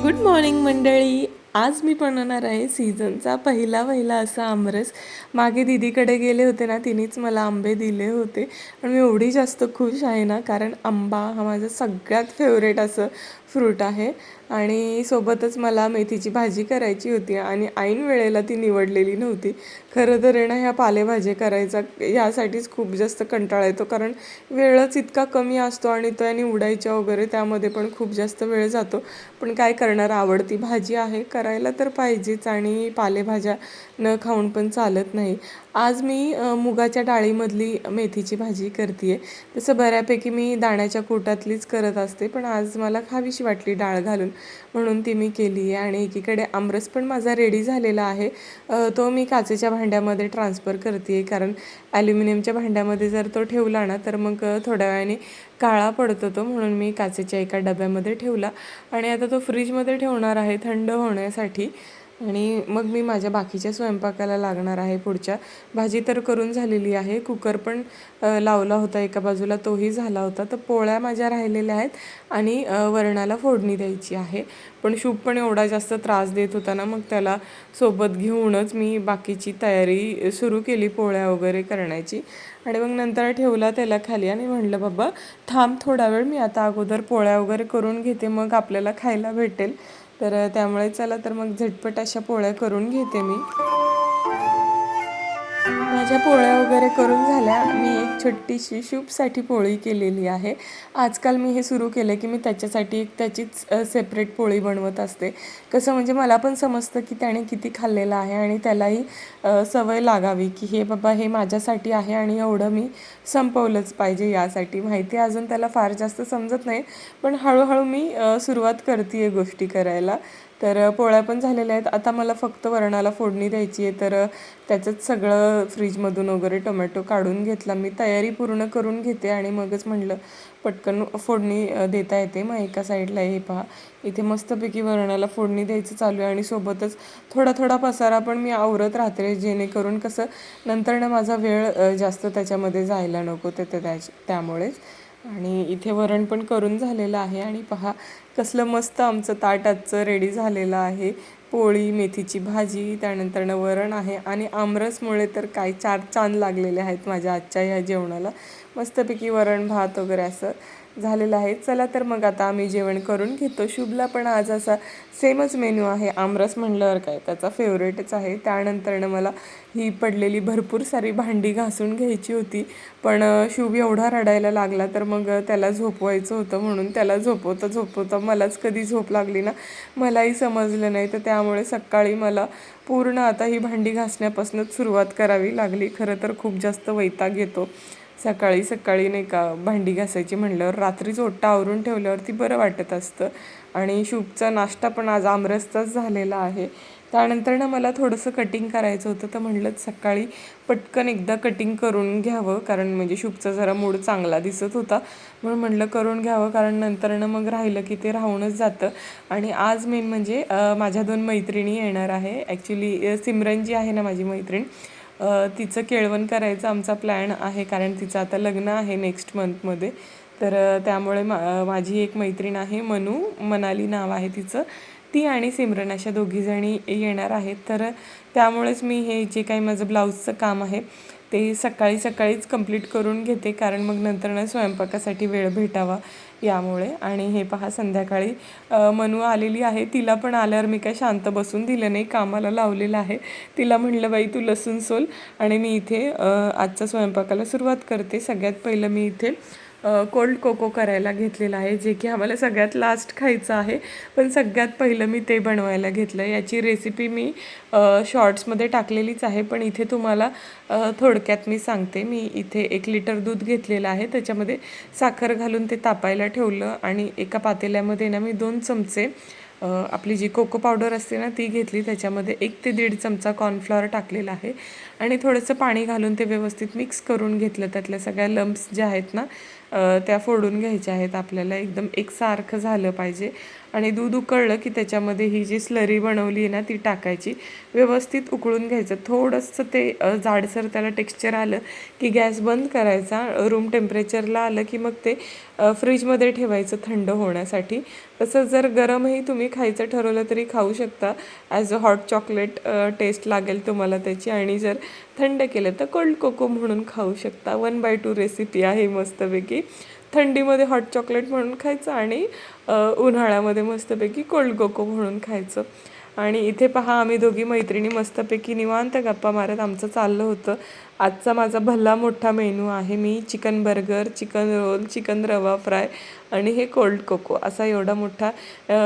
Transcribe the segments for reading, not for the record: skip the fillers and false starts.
Good morning मंडळी. आज मी बनवणार आहे सीझनचा पहिला असा आमरस. मागे दीदीकडे गेले होते ना, तिनेच मला आंबे दिले होते आणि मी एवढी जास्त खुश आहे ना, कारण आंबा हा माझा सगळ्यात फेवरेट असं फ्रूट आहे. आणि सोबतच मला मेथीची भाजी करायची होती आणि ऐन वेळेला ती निवडलेली नव्हती. खरं तर आहे ना, ह्या पालेभाज्या करायचा यासाठीच खूप जास्त कंटाळा येतो, कारण वेळच इतका कमी असतो आणि त्या निवडायच्या वगैरे त्यामध्ये पण खूप जास्त वेळ जातो. पण काय करणार, आवडती भाजी आहे, करायला तर पाहिजेच आणि पालेभाज्या न खाऊन पण चालत नाही. आज मी मुगाच्या डाळीमधली मेथीची भाजी करते आहे. तसं बऱ्यापैकी मी दाण्याच्या कुटातलीच करत असते, पण आज मला खावीशी वाटली डाळ घालून, म्हणून ती मी केली आहे. आणि एकीकडे आमरस पण माझा रेडी झालेला आहे. तो मी काचेच्या भांड्यामध्ये ट्रान्सफर करते आहे, कारण ॲल्युमिनियमच्या भांड्यामध्ये जर तो ठेवला ना, तर मग थोड्या वेळाने काळा पडतो तो, म्हणून मी काचेच्या एका डब्यामध्ये ठेवला आणि आता तो फ्रीजमध्ये ठेवणार आहे थंड होण्यासाठी. आणि मग मी माझ्या बाकीच्या स्वयंपाकाला लागणार आहे पुढच्या. भाजी तर करून झालेली आहे, कुकर पण लावला होता एका बाजूला, तोही झाला होता. तर पोळ्या माझ्या राहिलेल्या आहेत आणि वरणाला फोडणी द्यायची आहे. पण शुभ पण एवढा जास्त त्रास देत होता ना, मग त्याला सोबत घेऊनच मी बाकीची तयारी सुरू केली पोळ्या वगैरे करण्याची. आणि मग नंतर ठेवला त्याला खाली आणि म्हणलं, बाबा थांब थोडा वेळ, मी आता अगोदर पोळ्या वगैरे करून घेते, मग आपल्याला खायला भेटेल. तर त्यामुळे चला तर मग झटपट अशा पोळ्या करून घेते मी. माझ्या पोळ्या वगैरे करून झाल्या. मी एक छोटीशी शुभसाठी पोळी केलेली आहे. आजकाल मी हे सुरू केलं की मी त्याच्यासाठी एक त्याचीच सेपरेट पोळी बनवत असते. कसं म्हणजे मला पण समजतं की त्याने किती खाल्लेलं आहे आणि त्यालाही सवय लागावी की हे बाबा हे माझ्यासाठी आहे आणि एवढं मी संपवलंच पाहिजे. यासाठी माहिती अजून त्याला फार जास्त समजत नाही, पण हळूहळू मी सुरुवात करते आहे गोष्टी करायला. तर पोळ्या पण झालेल्या आहेत. आता मला फक्त वरणाला फोडणी द्यायची आहे. तर त्याचंच सगळं फ्रीजमधून वगैरे टोमॅटो काढून घेतला मी, तयारी पूर्ण करून घेते आणि मगच म्हटलं पटकन फोडणी देता येते. मग एका साईडला हे पहा, इथे मस्तपैकी वरणाला फोडणी द्यायचं चालू आहे आणि सोबतच थोडा थोडा पसारा पण मी आवरत राहते, जेणेकरून कसं नंतर माझा वेळ जास्त त्याच्यामध्ये जायला नको त्यामुळेच. आणि इथे वरण पण करून झालेलं आहे आणि पहा कसलं मस्त आमचं ताट आजचं रेडी झालेलं आहे. पोळी, मेथीची भाजी, त्यानंतरनं वरण आहे आणि आमरसमुळे तर काय चार चांद लागलेले आहेत माझ्या आजच्या ह्या जेवणाला. मस्तपैकी वरण भात वगैरे असं झालेलं आहे. चला तर मग आता आम्ही जेवण करून घेतो. शुभला पण आज असा सेमच मेन्यू आहे. आमरस म्हणल्यावर काय त्याचा फेवरेटच आहे. त्यानंतरनं मला ही पडलेली भरपूर सारी भांडी घासून घ्यायची होती, पण शुभ एवढा रडायला लागला तर मग त्याला झोपवायचं होतं, म्हणून त्याला झोपवता मलाच कधी झोप लागली ना, मलाही समजलं नाही. तर त्यामुळे सकाळी मला पूर्ण आता ही भांडी घासण्यापासूनच सुरुवात करावी लागली. खरं तर खूप जास्त वैताग येतो सकाळी सकाळी नाही का भांडी घासायची म्हणल्यावर. रात्रीच ओट्टा आवरून ठेवल्यावरती बरं वाटत असतं. आणि शुभचा नाश्ता पण आज आमरसचाच झालेला आहे. त्यानंतर मला थोडंसं कटिंग करायचं होतं, तर म्हटलं सकाळी पटकन एकदा कटिंग करून घ्यावं, कारण म्हणजे शुभचा जरा मूड चांगला दिसत होता, म्हणून म्हटलं करून घ्यावं, कारण नंतरनं मग राहिलं की ते राहूनच जातं. आणि आज मेन म्हणजे माझ्या 2 मैत्रिणी येणार आहे. ॲक्च्युली सिमरन जी आहे ना माझी मैत्रीण, तिचं केळवण करायचं आमचा प्लॅन आहे, कारण तिचं आता लग्न आहे नेक्स्ट मंथमध्ये. तर त्यामुळे माझी एक मैत्रीण आहे मनाली नाव आहे तिचं, ती आणि सिमरन अशा दोघीजणी येणार आहेत. तर त्यामुळेच मी हे जे काही माझं ब्लाऊजचं काम आहे ते सकाळीच कंप्लीट करून घेते, कारण मग नंतर स्वयंपाकासाठी वेळ भेटावा यामुळे. आणि हे पहा संध्याकाळी मनू आलेली आहे. तिला पण आल्यावर मी काय शांत बसून दिलं नाही, कामाला लावलेलं आहे. तिला म्हणलं बाई तू लसूण सोल आणि मी इथे आजच्या स्वयंपाकाला सुरुवात करते. सगळ्यात पहिलं मी इथे कोल्ड कोको करायला घेतलेला आहे, जे की आम्हाला सगळ्यात लास्ट खायचं आहे, पण सगळ्यात पहिलं मी ते बनवायला घेतलं. याची रेसिपी मी शॉर्ट्समध्ये टाकलेलीच आहे, पण इथे तुम्हाला थोडक्यात मी सांगते. मी इथे 1 लिटर दूध घेतलेलं आहे, त्याच्यामध्ये साखर घालून ते तापायला ठेवलं आणि एका पातेल्यामध्ये ना मी 2 चमचे आपली जी कोको पावडर असते ना ती घेतली. त्याच्यामध्ये 1 ते 1.5 चमचा कॉर्नफ्लॉवर टाकलेला आहे आणि थोडंसं पाणी घालून ते व्यवस्थित मिक्स करून घेतलं. त्यातल्या सगळ्या लम्प्स ज्या आहेत ना त्या फोडून घ्यायच्या आहेत आपल्याला. एकदम एकसारखं झालं पाहिजे आणि दूध उकळलं की त्याच्यामध्ये ही जी स्लरी बनवली आहे ना ती टाकायची, व्यवस्थित उकळून घ्यायचं. थोडंसं ते जाडसर त्याला टेक्स्चर आलं की गॅस बंद करायचा. रूम टेम्परेचरला आलं की मग ते फ्रीजमध्ये ठेवायचं थंड होण्यासाठी. तसंच जर गरमही तुम्ही खायचं ठरवलं तरी खाऊ शकता. As a hot chocolate taste लागेल तुम्हाला त्याची. आणि जर थंड केलं तर कोल्ड कोको म्हणून खाऊ शकता. 1/2 रेसिपी आहे मस्तपैकी. थंडीमध्ये हॉट चॉकलेट म्हणून खायचं आणि उन्हाळ्यामध्ये मस्तपैकी कोल्ड कोको म्हणून खायचं. आणि इथे पहा आम्ही दोघी मैत्रिणी मस्तपैकी निवांत गप्पा मारत आमचं चाललं होतं. आजचा माझा भला मोठा मेनू आहे. मी chicken burger, chicken roll, chicken rava fry आणि हे कोल्ड कोको असा एवढा मोठा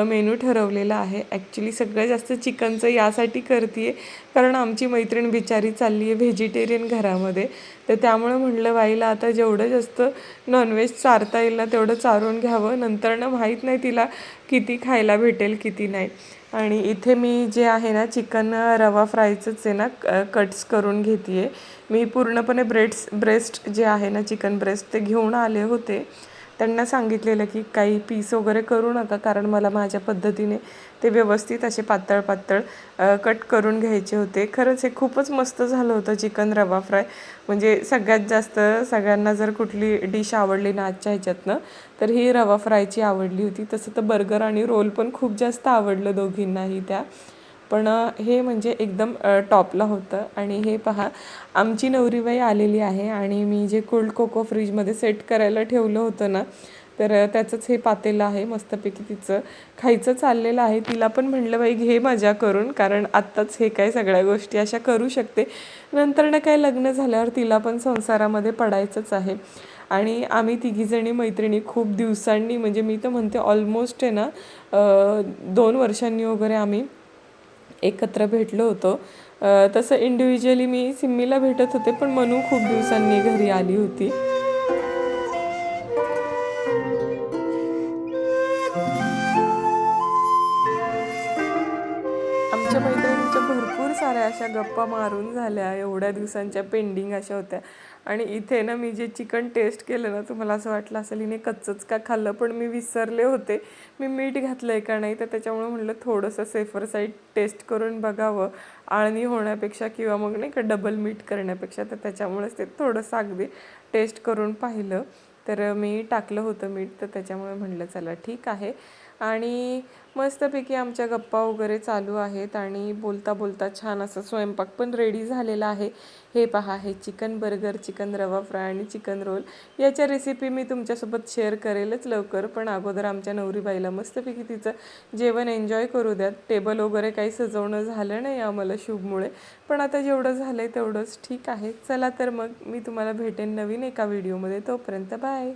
मेनू ठरवलेला आहे. ॲक्च्युली सगळ्यात जास्त चिकनचं यासाठी करते आहे कारण आमची मैत्रीण बिचारी चालली आहे व्हेजिटेरियन घरामध्ये. तर त्यामुळं म्हटलं बाईला आता जेवढं जास्त नॉनव्हेज चारता येईल ना तेवढं चारून घ्यावं. नंतर ना माहीत नाही तिला किती खायला भेटेल किती नाही. आणि इथे मी जे आहे ना चिकन रवा फ्रायचंच आहे ना कट्स करून घेते आहे. मी पूर्णपणे ब्रेस्ट जे आहे ना चिकन ब्रेस्ट ते घेऊन आले होते. त्यांना सांगितलेलं की काही पीस वगैरे करू नका कारण मला माझ्या पद्धतीने ते व्यवस्थित असे पातळ पातळ कट करून घ्यायचे होते. खरंच हे खूपच मस्त झालं होतं चिकन रवा फ्राय. म्हणजे सगळ्यात जास्त सगळ्यांना जर कुठली डिश आवडली ना आजच्या ह्याच्यातनं तर ही रवा फ्रायची आवडली होती. तसं तर बर्गर आणि रोल पण खूप जास्त आवडलं दोघींनाही त्या. पण हे म्हणजे एकदम टॉपला होतं. आणि हे पहा आमची नवरीबाई आलेली आहे आणि मी जे कोल्ड कोको फ्रीजमध्ये सेट करायला ठेवलं होतं ना तर त्याचंच हे पातेलं आहे. मस्तपैकी तिचं खायचं चाललेलं आहे. तिला पण म्हटलं बाई घे मजा करून कारण आत्ताच हे काय सगळ्या गोष्टी अशा करू शकते. नंतर ना काय लग्न झाल्यावर तिला पण संसारामध्ये पडायचंच आहे. आणि आम्ही तिघीजणी मैत्रिणी खूप दिवसांनी म्हणजे मी तर म्हणते ऑलमोस्ट आहे ना 2 वर्षांनी वगैरे आम्ही एकत्र भेटलो होतो. तसं इंडिव्हिज्युअली मी सिम्मीला भेटत होते पण मनू खूप दिवसांनी घरी आली होती. आमच्या मैत्रिणींच्या भरपूर साऱ्या अशा गप्पा मारून झाल्या. एवढ्या दिवसांच्या पेंडिंग अशा होत्या. आणि इथे ना मी जे चिकन टेस्ट केलं ना तुम्हाला असं वाटलं असेल हिने कच्चंच का खाल्लं पण मी विसरले होते मी मीठ घातलं आहे का नाही. तर त्याच्यामुळे म्हटलं थोडंसं सेफर साईड टेस्ट करून बघावं आळणी होण्यापेक्षा किंवा मग नाही का डबल मीठ करण्यापेक्षा. तर त्याच्यामुळेच ते थोडंसं अगदी टेस्ट करून पाहिलं तर मी टाकलं होतं मीठ. तर त्याच्यामुळे म्हटलं चला ठीक आहे. आणि मस्तपैकी आमच्या गप्पा वगैरे चालू आहेत आणि बोलता बोलता छान असं स्वयंपाक पण रेडी झालेला आहे. हे पहा हे chicken burger, chicken rava fry आणि चिकन रोल याच्या रेसिपी मी तुमच्यासोबत शेअर करेलच लवकर. पण अगोदर आमच्या नवरीबाईला मस्तपैकी तिचं जेवण एन्जॉय करू द्यात. टेबल वगैरे काही सजवणं झालं नाही आम्हाला शुभमुळे पण आता जेवढं झालं आहे तेवढंच ठीक आहे. चला तर मग मी तुम्हाला भेटेन नवीन एका व्हिडिओमध्ये. तोपर्यंत बाय.